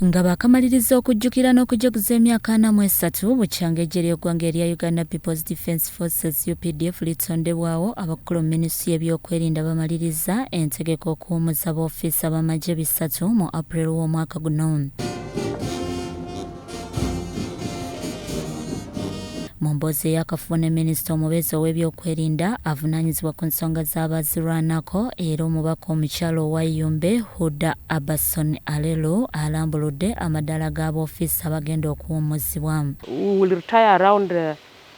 nga bakamaliriza okujjukira n'okujaguza emyaka 43 bukyanga eggye ly'eggwanga erya Uganda People's Defence Forces UPDF litondebwawo abakulu mu minisitule y'ebyokwerinda bamaliriza entegeka okuwummuza b'ofiisa b'amagye 3 mu April w'omwaka guno. Mu mboozi ey'akafubo ne minisita omubeezi ow'ebyokwerinda avunaanyizibwa ku nsonga z'abazirwanako era omubaka omukyalo owa Yumbe Huda Abason Alelo alambuludde amadaala g'aboofiisa abagenda okuwummuzibwa. We will retire around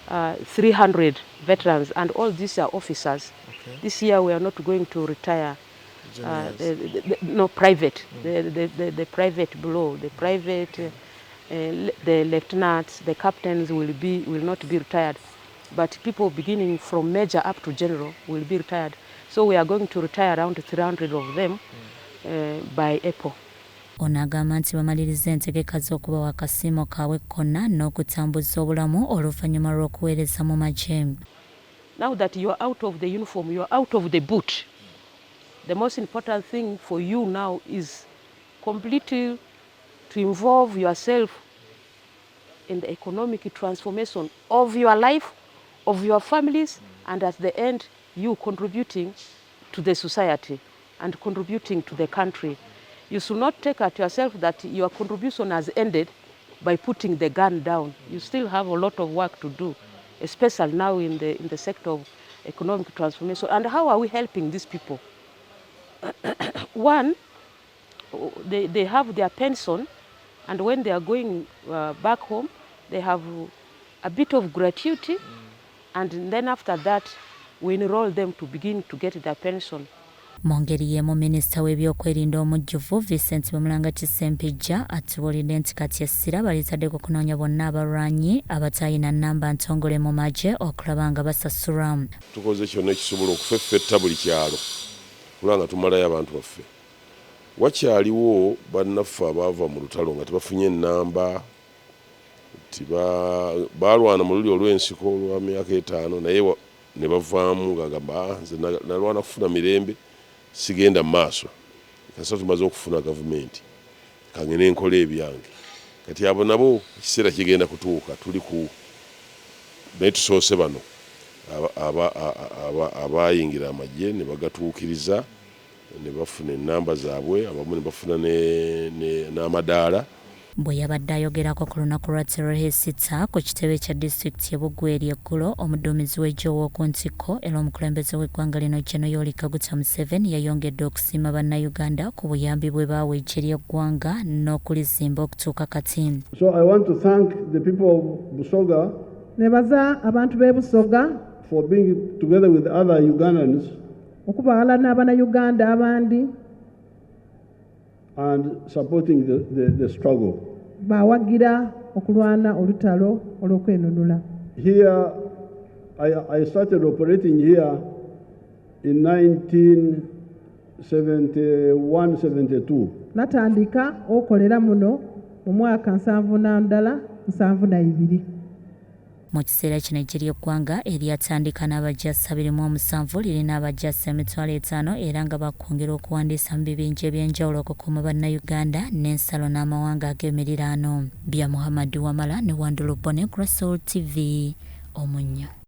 300 veterans and all these are officers. Okay. This year we are not going to retire no private, the private below, the private the lieutenants, the captains will not be retired, but people beginning from major up to general will be retired. So we are going to retire around 300 of them by April. Ono agamba nti bamaliriza entegeka z'okubawa akasiimo kaabwe konna n'okutambuza obulamu oluvannyuma lw'okuweereza mu magye. Now that you are out of the uniform, you are out of the boot, the most important thing for you now is completely to involve yourself in the economic transformation of your life, of your families, and at the end, you contributing to the society and contributing to the country. You should not take at yourself that your contribution has ended by putting the gun down. You still have a lot of work to do, especially now in the sector of economic transformation. And how are we helping these people? One, they have their pension, and when they are going back home, they have a bit of gratuity, and then after that, we enroll them to begin to get their pension. Mu ngeri y'emu minisita w'ebyokwerinda omujjuvu Vincent Bamulanga Kisempijja atubuulidde nti kati essira balitadde okunoonya bonna abalwanyi abatalina nnamba ntongole mu magye okulaba nga basasulwa. Tukoze kyonna ekisobola okufeffetta buli kyalo kulanga tumalayo abantu baffe. Wakyaliwo bannaffe abaava mu lutalo nga tebafunye ennamba balwana mu luli olw'ensiko olwa myaka 5 naye ne bavaamu ng'agamba nze nalwana kufuna mirembe sigenda mu maaso kasa tumaze okufuna gavumenti kangene enkola ebyange kati abo nabo ekiseera kigenda kutuuka tuli ku naye tusoose bano abayingira amagye ne bagatuukiriza ne bafuna ennamba zaabwe abamu ne bafuna n'amadaala. Bwe yabadde ayogerako ku lunaku lwa Terehesita ku kitebe kya disitulikiti y'Ebuggwe eggulo omuduumizi w'eggye ow'oku ntikko era omukulembeze w'eggwanga lino Gen. Yoweri Kaguta Museveni yayongedde okusiima bannayuganda ku buyambi bwe baawa eggye ly'eggwanga n'okulizimba okutuuka kati. So I want to thank the people of Busoga nebaza abantu b'e Busoga for being together with other Ugandans okubaala n'Abannayuganda abandi and supporting the struggle. Bawagira okulwana olutalo olw'okwenunula. Here, I started operating here in 1971-72. Natandika okolera muno mu mwaka 1972. Mu kiseera kino eggye ly'eggwanga eryatandika n'abajaasi 27 lirina abajaasi 5,000 era nga bakwongera okuwandiisa mu bibinja eby'enjawulo okukuuma bannayuganda n'ensalo n'amawanga ag'emiriraano. Bya Muhammad Wamala ne Wandulubone, Grassol TV, Omunyo.